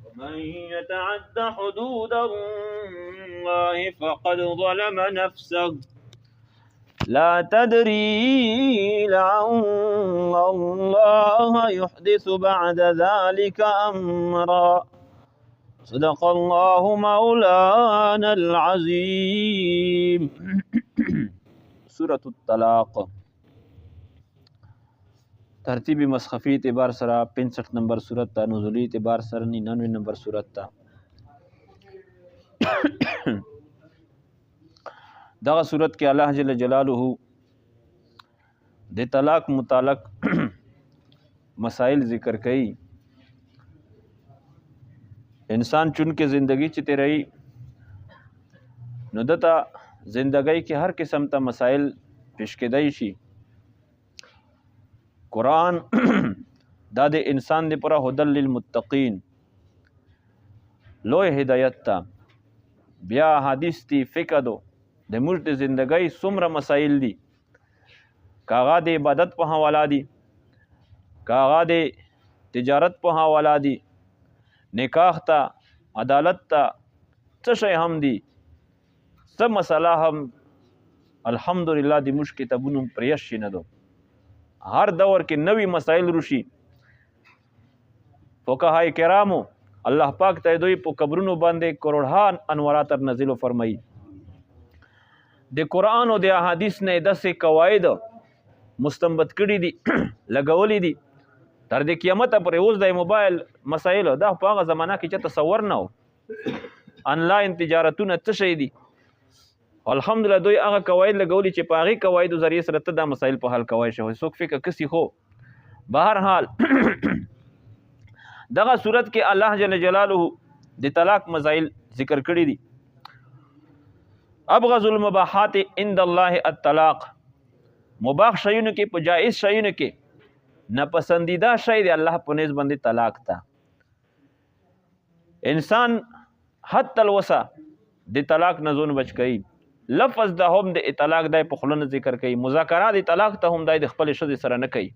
ومن يتعد حدود الله فقد ظلم نفسه لا تدري لعل الله يحدث بعد ذلك أمرا صدق الله مولانا العظيم. سورة الطلاق ترتیبی مصحفی اعتبار سره 65 نمبر سورت تا، نزولی اعتبار سره 99 نمبر سورت تا. دغه سورت کې الله جل جلاله د طلاق متعلق مسائل ذکر کړي. انسان چون کې زندگی چې تیري نو دته زندگی کې هر قسم ته مسائل پیش کېدای شي. قرآن دا د انسان دی پورا هدل للمتقین لوی هدایت تا. بیا حدیث تی فقه دو د موږ د زندګۍ څومره مسائل دي، کاغه د عبادت په حواله دي، کاغه د تجارت په حواله دي، نکاح ته، عدالت ته، څه شی هم دي، څه مسله هم الحمدلله د موږ کتابونو پریش شي نه دو. هر دور کې نوی مسائل روشي. فقهای کرامو الله پاک ته دوی په قبرونو باندې کروڑان انوارات نازل فرمایي. د قرآن او د احادیث نه داسې قواعد مستنبط کړي دي لګولې دي تر د قیامت پورې. اوس د موبایل مسایل دا په هغه زمانہ کې چې تصور نه و. انلاین تجارتونه څه شي دي. الحمدلله دوی هغه قواعد لګولي چې په هغې قواعدو ذریعې سره ته دا مسایل په حل کوی شوی. څوک فکر کسي خو بهرحال دغه صورت کې الله جل جلاله د طلاق مسایل ذکر کړي دي. ابغض المباحات عند الله الطلاق. مباح شیونو کې په جائز شیونو کې ناپسندیده شی دی الله په نسبت باندې طلاق ته. انسان حتی الوسع د طلاق نه ځون بچ کوي. لفظ د هم د طلاق دای په خلونو ذکر کوي. مذاکرات د طلاق ته هم دای د خپل ښځې سره نه کوي.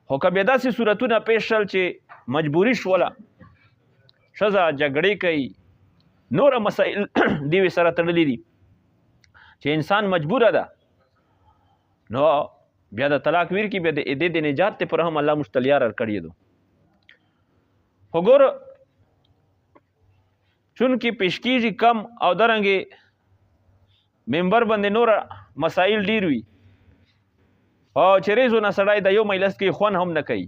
خو که بیا داسې صورتونه پیش شل چې مجبوري شوله ښځه جګړې کوي، نور مسائل دیوی سره تړلي دي چې انسان مجبوره ده، نو بیا د طلاق ویر کې بیا د عدې د نجات ته پر هم الله مشتلیار کړی دو. خو ګوره چون کې پیش کیږي کم او درنګې ممبر باندې نور مسائل ډیر وي او چې ریزو نه سړی د یو مجلس کې خوند هم نه کوي.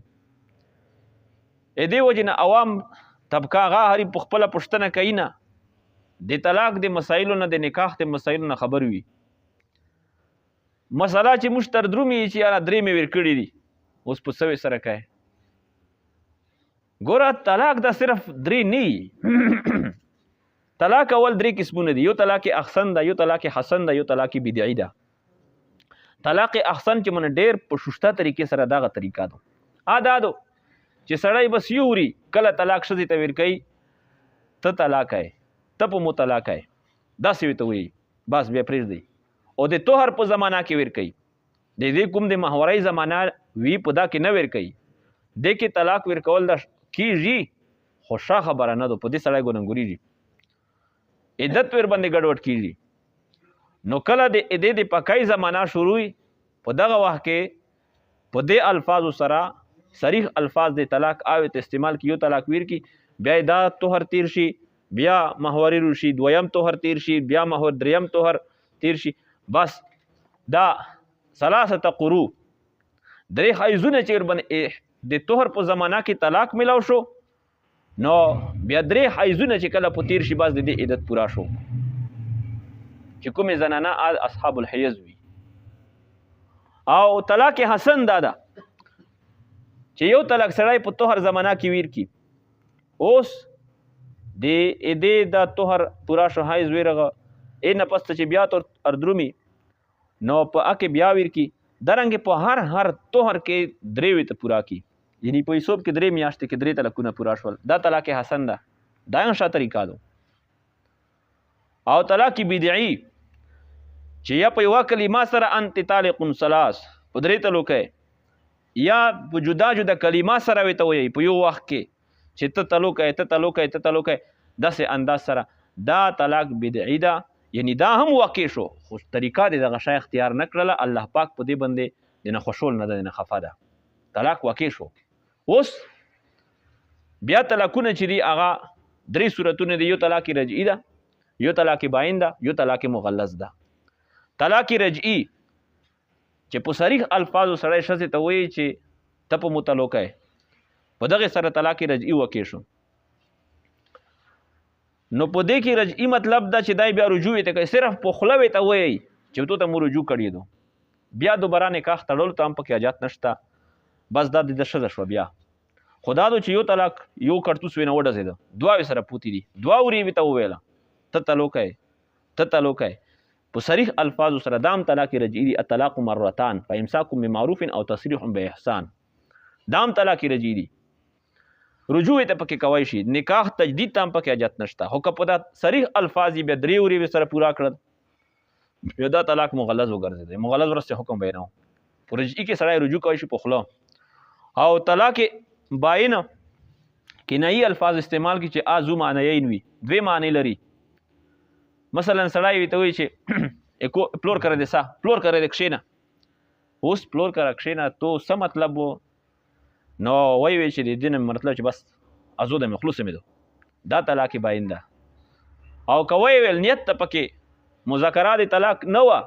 دې وجې نه عوام طبقه هغه هرې په خپله پوښتنه کوي نه د طلاق د مسایلو نه د نکاح د مسایلو نه خبر وي. مسله چې موږ تر درومي چې یاره درې مې ور کړي دي اوس په سوې سره کوي. ګوره طلاق دا صرف درې نه وي. طلاق اول درې قسمونه دي. یو طلاق احسن ده، یو طلاق حسن ده، یو طلاق بدعي ده. طلاق احسن چې من ډېر په شوشته طریقې سره دغه طریقه ده. دا دو چې سړی بس یوري کله طلاق ښځې ته ور کوي ته طلاق یې، ته په مطلقه یې، داسې ورته وایي بس بیا پرېږدئ. او د طهر په زمانه کې ور کوي. د دې کوم د محورۍ زمانه وي په دا کې نه ور کوي. دې کې طلاق ور کول دا کېږي خو ښه خبره نه ده. په دې سړی ګنهګورېږي، عدت ور باندې ګډوډ کېږي. نو کله د عدې د پکای زمانه شروع وي په دغه وخت کې په دې الفاظو سره صریح الفاظ د طلاق آوت استعمال کی. یو طلاق ویر کی بیا دا طهر تیر شي، بیا محوري روشي، دویم طهر تیر شي، بیا محور دریم طهر تیر شي. بس دا ثلاثه قروء درې حیزونه چې ور باندې د طهر په زمانہ کې طلاق ملاو شو نو بیا درې حیزونه چې کله په تیر شي بس د دې عدت پورا شو. چې کومې زنانه اصحاب الحیز وي. او طلاق حسن دا ده چې یو طلاق سړی په طهر زمانہ کې ویر کی، اوس د عدې دا طهر پورا شو، حیز ویرغه نه پس چې بیا تر اردرومي نو په اکه بیا ویر کی. درنګ په هر طهر کې درې وی ته پورا کی، یعنی په حساب کې درې میاشتې کې درې طلاقونه پورا شول. دا طلاق حسن ده. دا یو ښه طریقه ده. او طلاق بدعي چې یا په یوه کلمه سره انت طالق ثلاث په درې طلاق یا په جدا جدا کلمات سره ورته وایي په یو وخت کې چې ته طلاق کوې ته طلاق کوې ته طلاق کوې داسې انداز سره دا طلاق بدعي ده. یعنی دا هم واقع شو خو طریقه د دغه شی اختیار نه کړله. الله پاک په دې باندې د نه خوشول نه ده د نه خفه ده. طلاق واقع شو. اوس بیا طلاقونه چې دي هغه درې صورتونه دي. یو طلاق رجعي ده، یو طلاق باین ده، یو طلاق مغلظ ده. طلاق رجعي چې په صریح الفاظو سره ښځې ته وایي چې ته په مطلقه یې، په دغې سره طلاق رجعي واقع شو. نو په دې کې رجعي مطلب ده چې دای بیا رجوع ته کوي، صرف په خوله ورته وایي چې تو ته مو رجوع کړی دو، بیا دوباره نکاح تړلو ته هم پکې حاجت نشته. بس دا د ښځه شوه. بیا خو دا دو چې یو طلاق یو کړتوس وینه وډزېده، دواوې سره پوتې دي، دوا ورې ورته وویله ته طلاق یې ته طلاق یې. په صریح الفاظو سره دام طلاق رجعي دي. الطلاق مرتان فامساک بمعروف او تسریح باحسان. دام طلاق رجعي دي. رجوع ته پکې کوی شي، نکاح تجدید ته هم پکې حاجت نشته. خو که په دا صریح الفاظ بیا درې ورې سره پورا کړل بیا دا طلاق مغلظ وګرځېدی. مغلظ ورسته حکم بیانو. په رجعي کې سړی رجوع کوی شي په خوله. او طلاق باین کنایي الفاظ استعمال کی چې ازو معنیین وي، دوی معنی لري. مثلا سړی وي ته وایي چې پلور کرے دې سا پلور کرے دې کښېنه. اوس پلور کرے کښېنه تو څه مطلب و؟ نو وایي چې د دې نه مطلب چې بس ازو د مخلوص مې دو، دا طلاق باین ده. او که وایي ویل نیت ته پکې مذاکره د طلاق نه وه،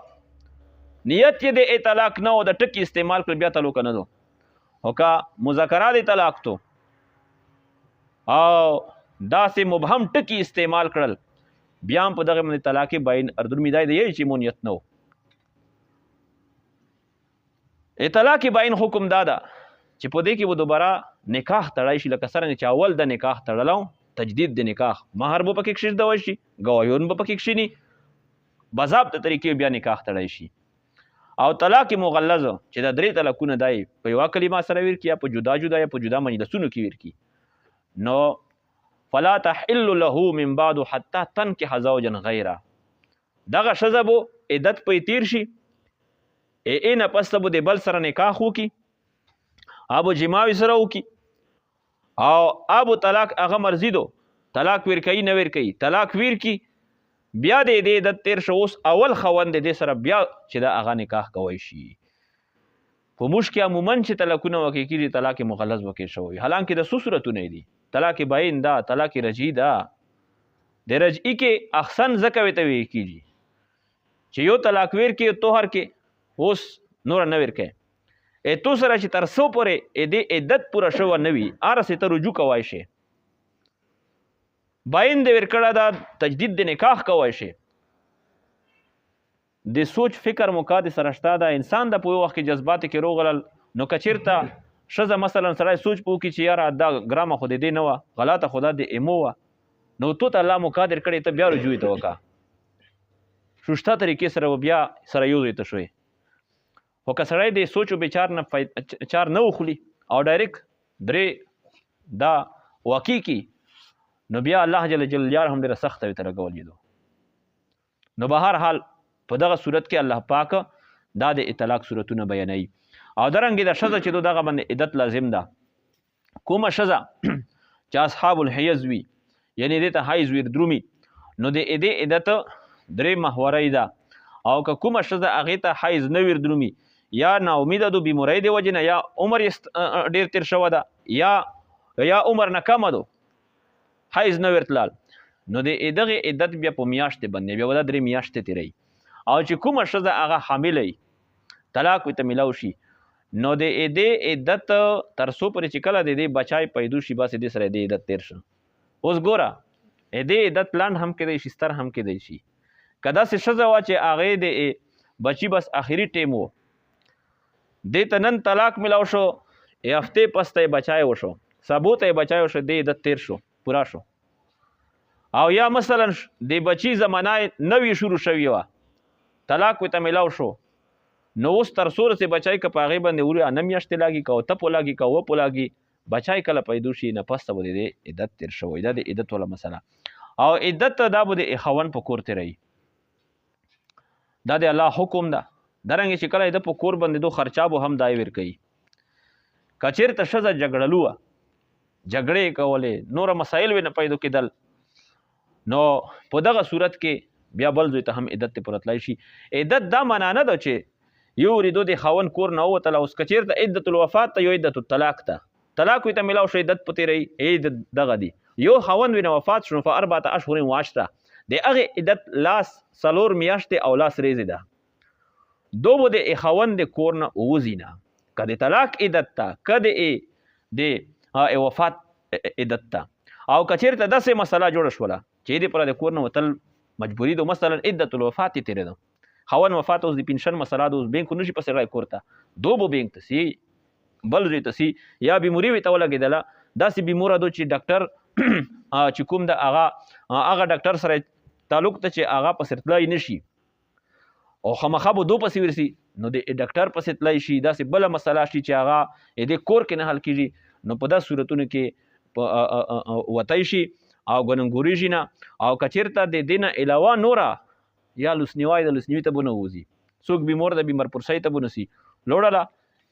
نیت یې د طلاق نه و، د ټکي استعمال کړل بیا طلاق نه دو. او که مذاکره د طلاق تو او داسې مبهم ټکي استعمال کړل بیا هم په دغه باندې طلاق باین اردرمیدای دی چې مو نیت نه و. طلاق باین حکم دا ده چې په دې کې به دوباره نکاح تړی شي. لکه څرنګه چې اول د نکاح تړلو تجدید د نکاح، مهر به پکې کښېږدوی شي، ګواهیون به پکې کښېني، باضابطه طریقې بیا نکاح تړی شي. او طلاق مغلظ چې دا درې طلاقونه دی په یوه کلمه سره ویر کړي یا په جدا جدا یا په جدا مجلسونو کې ویر کړي، نو فلا تحل له من بعد حتى تنكح زوجا غیره. دغه ښځه به عدت پې تیر شي، نه پس به د بل سره نکاح وکړي، ابو جماوي سره وکړي، او ابو طلاق هغه مرضی دو طلاق ویر کوي نه ویر کوي، طلاق ویر کړي بیا د دې عدت تیر شو. اوس اول خوند د دې سره بیا چې دا هغه نکاح کوی شي. په موږ کې عموما چې طلاقونه واقع کېږي طلاق مغلظ واقع شوی. حالانکه د څو صورتونه دي، طلاق باین ده، طلاق رجعي ده. د رجعي کې احسن ځکه ورته ویل کېږي چې یو طلاق ویر کې طهر کې اوس نور نه ویر کوي، تو سره چې تر څو پورې د عدت پوره شوه نه وي هرسې ته رجوع کوی شي. باین د ویر کړه دا تجدید د نکاح کوی شي. د سوچ فکر موقع د سره شته ده. انسان د په یو وخت کې جذباتو کې روغلل، نو که چېرته ښځه مثلا سړی سوچ په وکړي چې یاره دا ګرامه خو د دې نه وه، غلطه خو دا د ایمو وه، نو تو ته الله موقع در کړې ته بیا رجوع ته وکړه، شوشته طریقې سره بیا سره یو ځای ته شوې. خو که سړی د سوچ و بچار نه چار نه وخلي او ډایرکټ درې دا واقع کی، نو بیا الله جل جلاله هم ډېره سخته ورته لګولې دو. نو به هر حال په دغه صورت کې الله پاک دا د طلاق صورتونه بیانوي. او درنګې د ښځه چې دغه باندې عدت لازم ده. کومه ښځه چې اصحاب الحیض وي، یعنی دې ته حیض وي درومي، نو د دې عدت درې محورۍ ده. او که کومه ښځه هغې ته حیض نه وي درومي، یا ناامیده دو بیمارۍ د وجې نه، یا عمر یې ډېر تېر شوی ده، یا عمر نه کمه دو حیض نه ورتلال، نو د دغې عدت بیا په میاشتې باندې بیا به دا 3 میاشتې تېروي. او چې کومه ښځه هغه حامله وي طلاق ورته میلاو شي، نو د دې عدت تر څو پورې چې کله د دې بچای پیدا شي بس دې سره د عدت تېر شه. اوس ګوره دې عدت لنډ هم کېدی شي، ستر هم کېدی شي. که داسې ښځه وه چې هغې د بچي بس آخري ټیم و، دې ته نن طلاق میلاو شو، هفتې پس ته یې بچای وشو، سبو ته یې بچای وشو، دې عدت تېر شو، پوره شو. او یا مثلا د بچی زمانه نوی شروع شوی وه، طلاق ورته میلاو شو، نو اوس تر څو رسې بچای که په هغې باندې وروي 9 میاشتې لاګي، که 8 په لاګي، که 9 په لاګي، بچای کله پیدا شي نه پس ته به د دې عدت تېر شوی. دا د عدت والا مسله. او عدت دا به د خاوند په کور تېروي، دا د الله حکم ده. درنګې چې کله د په کور باندې دو خرچا به هم دای ور کوي، کچیرته ښځه جګړلو وه، جګړې کولې، نوره مسایل وې نه پیدا کېدل، نو په دغه صورت کې بیا بل زوی ته هم عدت پوره تللی شي. عدت دا معنا نه ده چې یو وریدو د خاوند کور نه ووتله، اوس که چېرته عدت الوفات ته یو عدت الطلاق ته طلاق وي ته میلاو شو، عدت په تېروي، عدت دغه دی. یو خاوند وي نه وفات شو فاربعة اشهر وعشره، د هغې عدت لاس 4 میاشتې او لاس ریزې ده. دو به د خاوند د کور نه ووځي نه، که د طلاق عدت ته که د وفات عدت ته. او که چېرته داسې مسله جوړه شوله چې دې پره د کور نه وتل مجبوري ده، مثلا عدت الوفات یې تېرېده، خاوند وفات اوس د پنشن مسله ده، اوس بینک نشي پسې رای کور ته، دو به بینک ته سي، بل ځای ته سي، یا بیموري وي ته ولګېدله، داسې بیموره ده چې ډاکټر چې کوم ده هغه ډاکټر سره تعلق ته چې هغه پسې تللی نه شي او خامخا به دو پسې ورسي، نو د ډاکټر پسې تللی شي، داسې بله مسله شي چې هغه د کور کې نه حل کېږي، نو په داسې صورتونو کې وتی شي او ګننګوري شي نه. او که چېرته د دې نه علاوه نوره یا لوسنیوای د لوسنیوي ته به نه وځي، څوک بیمور د بیمار پرسۍ ته به نه سي لوړله،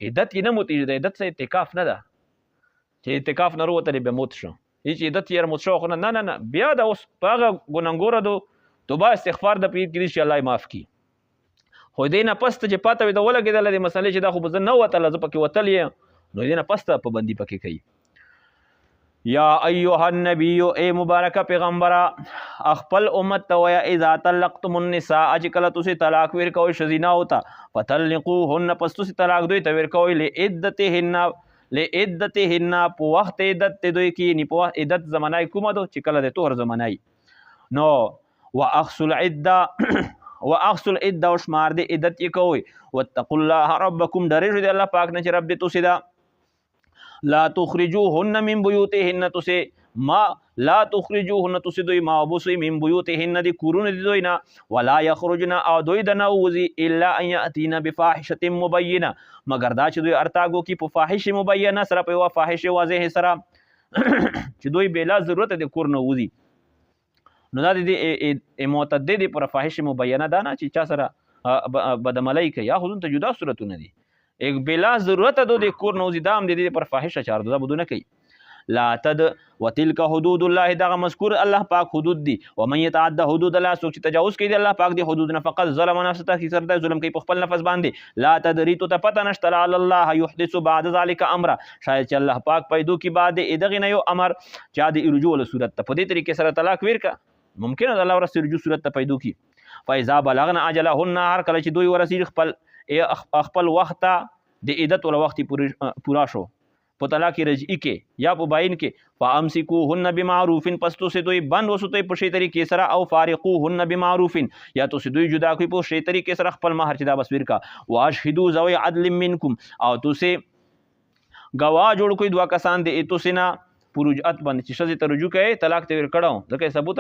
عدت یې نه موتېږي، د عدت څه اعتکاف نه ده چې اعتکاف نه راوتلی بیا موت شو، هېڅ عدت یې موت شو خو نه نه نه، بیا د اوس په هغه ګننګوره دو توبه استغفار د پیر کېدای شي الله یې معاف کړي. خو دې نه پس ته چې پاته وي د ولګېدله د مسلې چې دا خو به زه نه وتله زه پکې وتل یم، نو دې نه پس ته پابندي پکې کوي. یا ایها النبی ای مبارکه پیغمبره خپل امت ته وایه اذا طلقتم النساء چې کله تاسې طلاق ورکوئ ښځیناو ته فطلقوهن پس تاسې طلاق دوی ته ورکوئ لعدتهن په وخت عدت دوی کې، یعنې په وخت عدت زمانه کومه ده چې کله د طهر زمانه نو واقصوا العده او شمار د عدت یې کوئ. واتقوا الله ربکم ډرېږئ د الله پاک نه چې رب دې تاسې ده. لا تخرجوهن من بیوتهن لا تخرجوهن تسی دوی مابوسوی من بیوتهن دی کورون دی دوی نا ولا یخرجن او دوی دنا وزی الا ان یاتین بفاحشۃ مبینه مگر دا چې دوی ارتاګو کی په فاحش مبینه سره په فاحش واضح سره چې دوی بلا ضرورت د کور نه وزي، نو دا د معتدد پر فاحش مبینه دا نه چې چا سره بدعملی کوي یا خودن ته جدا صورتونه دي، ایک بلا ضرورت دو د کور نوزی دام د دې پر فاحشه چار دا بدونه کوي. لا تد وتلک حدود الله دغه مذکور الله پاک حدود دي، ومن يتعد حدود الله سوک چې تجاوز کوي د الله پاک دی حدود نه فقط ظلم نفسه کی سر د ظلم کوي په خپل نفس باندې. لا تدری تو ته پته نشته علی الله يحدث بعد ذلك امر، شاید چې الله پاک پیدو کی بعد دغه نه یو امر چا د رجوع له صورت ته په دې طریقې سره طلاق ورکا ممکن ده الله ورسره رجوع صورت ته پیدو کی. فاذا بلغنا اجلهن هر کله چې دوی ورسېږي خپل وخت د عدت ول وخت پورا شو په طلاق رجعی کې یا په باین کې فامسکوهن بمعروف پس تو سے دوی بند وسوتوي په شی طریقې سره او فارقوهن بمعروف یا تو سے دوی جدا کوي په شی طریقې سره خپل مہر چې دا بس ورکا. واشهدوا ذوی عدل منکم او تو سے گواه جوړ کوي دوا کسان د ایتو سینا پروجات باندې چې شذ ته رجوع کوي طلاق ته ور کړو ځکه ثبوت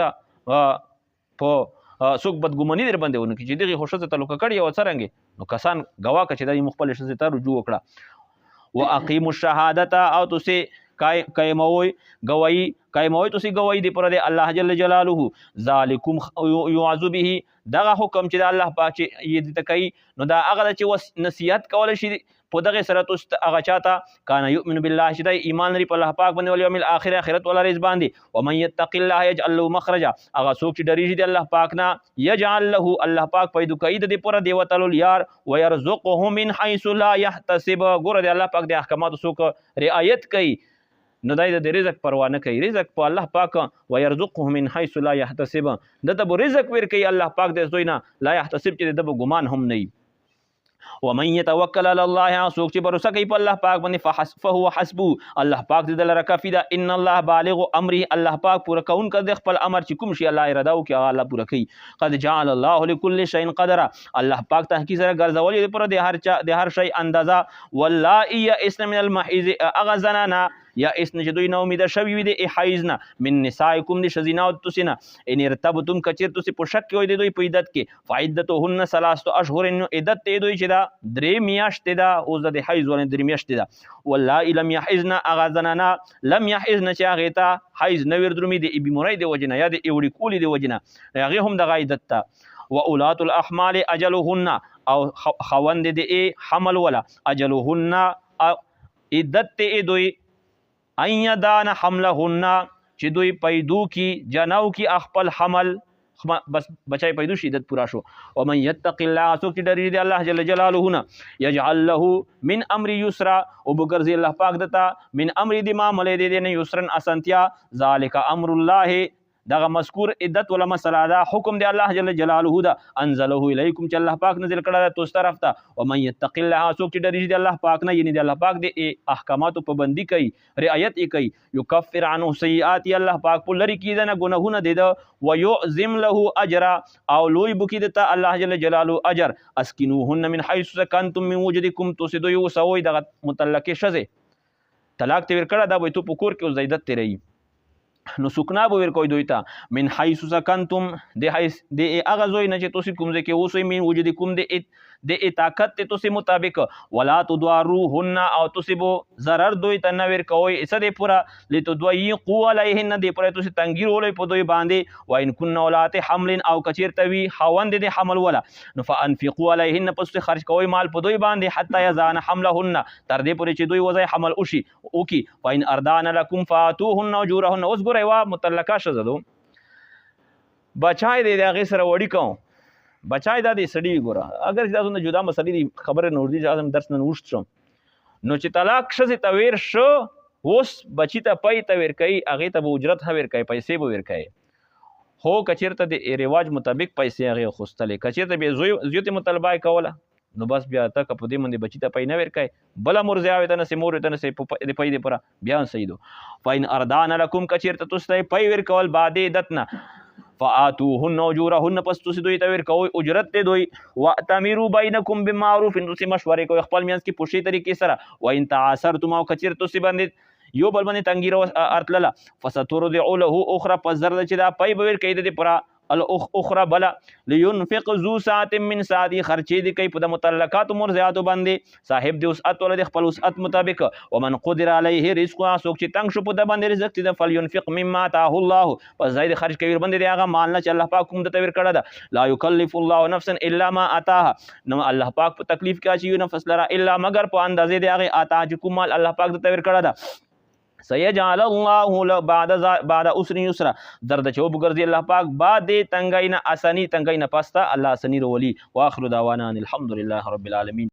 په څوک بدګماني در باندې ونه چې دغه خوشته تعلق کړي او څرنګه نو کسان گواه کچې د مخبل شذ ته رجوع وکړه. واقیموا الشهادة او تسی قائموي گواہی قائموي تسی گواہی دی پر دی الله جل جلاله ذالکم یعذ به دغه حکم چې د الله پاک چې یې د تکي نو دا هغه چې نصیحت کول شي په دغه سره تاسو هغه چاته کان یؤمن بالله چې د ایمان لري په الله پاک باندې او یوم الاخر اخرت ولا رز باندې ومن يتق الله يجعل له مخرجا هغه څوک چې ډریږي د الله پاک نه يجعل له الله پاک پیدا کوي د پر دی وتل یار ويرزقه من حيث لا يحتسب ګور دی الله پاک د احکامات څوک رعایت کوي نو دای د رزق پروا نه کوي رزق په الله پاک ويرزقه من حيث لا يحتسب دته رزق ور کوي الله پاک د زوینا لا يحتسب چې د ګمان هم نه ومن يتوکل على الله سوک چې بروسه کوي په الله پاک باندې فهو حسبه الله پاک دې لره کافی ده ان الله بالغ امره الله پاک پوره کون کړي خپل امر چې کوم شي الله اراده او کې الله پوره کوي. قد جعل الله لكل شيء قدرا الله پاک تحقیق سره ګرځولې پر د هر شي اندازه والله يئسن من المحيض اغزنانا یا اسن چې دوی نو امید شوی وي د حیزنا من نسائکم د شزیناو تسینا ان ارتبتم کچیر تسی په شک کې وي دوی په عدت کې فعدتهن ثلاثه اشهر عدت ته دوی چې دا درې میاشتې دا اوس د حیز ولې درې میاشتې دا والله لم يحزن اغزننا لم يحزن چې هغه ته حیز نو ور درومي د بیماری د وجنه یا د ایوړي کولی د وجنه هغه هم د عدت ته واولات الاحمال اجلهن او خوند د حمل ولا اجلهن عدت ته دوی ان یدان حملهن چې دوی پیدو کی جناو کی خپل حمل بس بچای پیدو شي عدت پورا شو ومن یتق الله سوک چې ډری دی الله جل جلاله نه یجعل له من امر یسرا او بغرزی الله پاک دتا من امر دی معاملې دی نه یسرن اسانتیا ذالک امر الله دغه مذکور عدت ولا مسله دا حکم دی الله جل جلاله دا انزله الیکم چې الله پاک نازل کړه تاسو طرف ته ومن یتق الله سوک چې ډری دی الله پاک نه یعنی دی الله پاک دی احکامات پابندی کوي رعایت کوي یکفر عنه سیئات الله پاک په لری کی دنه ګناهونه دی دا ويعظم له اجر او لوی بکی دته الله جل جلاله اجر اسکنوهن من حيث سکنتم من وجدکم تو سدو سوی دغه متلقه شزه طلاق ته ور کړه دا وای ته پکور کې زیدت تیری نو سکنا به ور کوي دوی ته من حيث سکنتم د حيث د اغه زوی نه چې تاسو کوم ځای کې اوسئ من وجدکم د طاقت ته تاسو مطابق ولا تدواروهن او تاسو به ضرر دوی ته نه ور کوي اسه د پورا لتدویقوا علیهن د پورا تاسو تنګیر ولې په دوی باندې وان كن اولات حمل او کچیرتوی خوند د حمل ولا نو فانفقوا علیهن پس خرج کوي مال په دوی باندې حتی یزان حملهن تر دې پورې چې دوی وځي حمل وشي او کی فین اردان لكم فاتوهن اجورهن اوس ګورئ وا متلقه شزدو بچای دې هغه سره وړي کوم بچای دا دې سړي ګوره اگر تاسو نه جدا مسلې دي خبره نور دي چې درس نه وښت شم نو چې طلاق شزه تویر شو اوس بچی ته پي تویر کوي هغه ته به اجرت هویر کوي پیسې به ور کوي هو کچیرته د رواج مطابق پیسې هغه خوستلې کچیرته به زیوت مطالبه کوله نو بس بیا تک په دې باندې بچی ته پي نه ور کوي بل مرزه او دنه سمور دنه سي په دې پي دې پر بیان سیدو فاین اردان لكم کچیرته تاسو پي ور کول بعد دتنا فآتوهن اجورهن پس تاسو دوی ته ور کوي اجرت ته دوی واتمروا بینکم بمعروف تاسو مشورې کوي خپل میانس کې پوښي طریقې سره و ان تعاصرتم او کچیر تاسو باندې یو بل باندې تنګیر ارتللا فسترضع له اخرى پس زرد چې دا پي به ور کوي د پرا الاخرى بلا لينفق ذو ساعه من ساعتي خرچې دي کوي په د متعلقات مرزيات باندې صاحب د وسعت ولد خپل وسعت مطابق ومن قدر عليه رزق سوک چې تنگ شو په د باندې رزق دي فلينفق مما آتاه الله پس زائد خرج کوي باندې دی هغه مال نه چې الله پاک کوم د تویر کړه ده لا يكلف الله نفسا الا ما اتاها نو الله پاک په تکلیف کې اچي نفس لرا الا مگر په اندازې دی هغه آتا چې کوم مال الله پاک د تویر کړه ده سيجعل الله بعد اسر يسرا درد چوب ګرځي الله پاک بعد تنگای نه اسانی تنگای نه پاستا الله اسانی رولي واخر دعوانا الحمد لله رب العالمين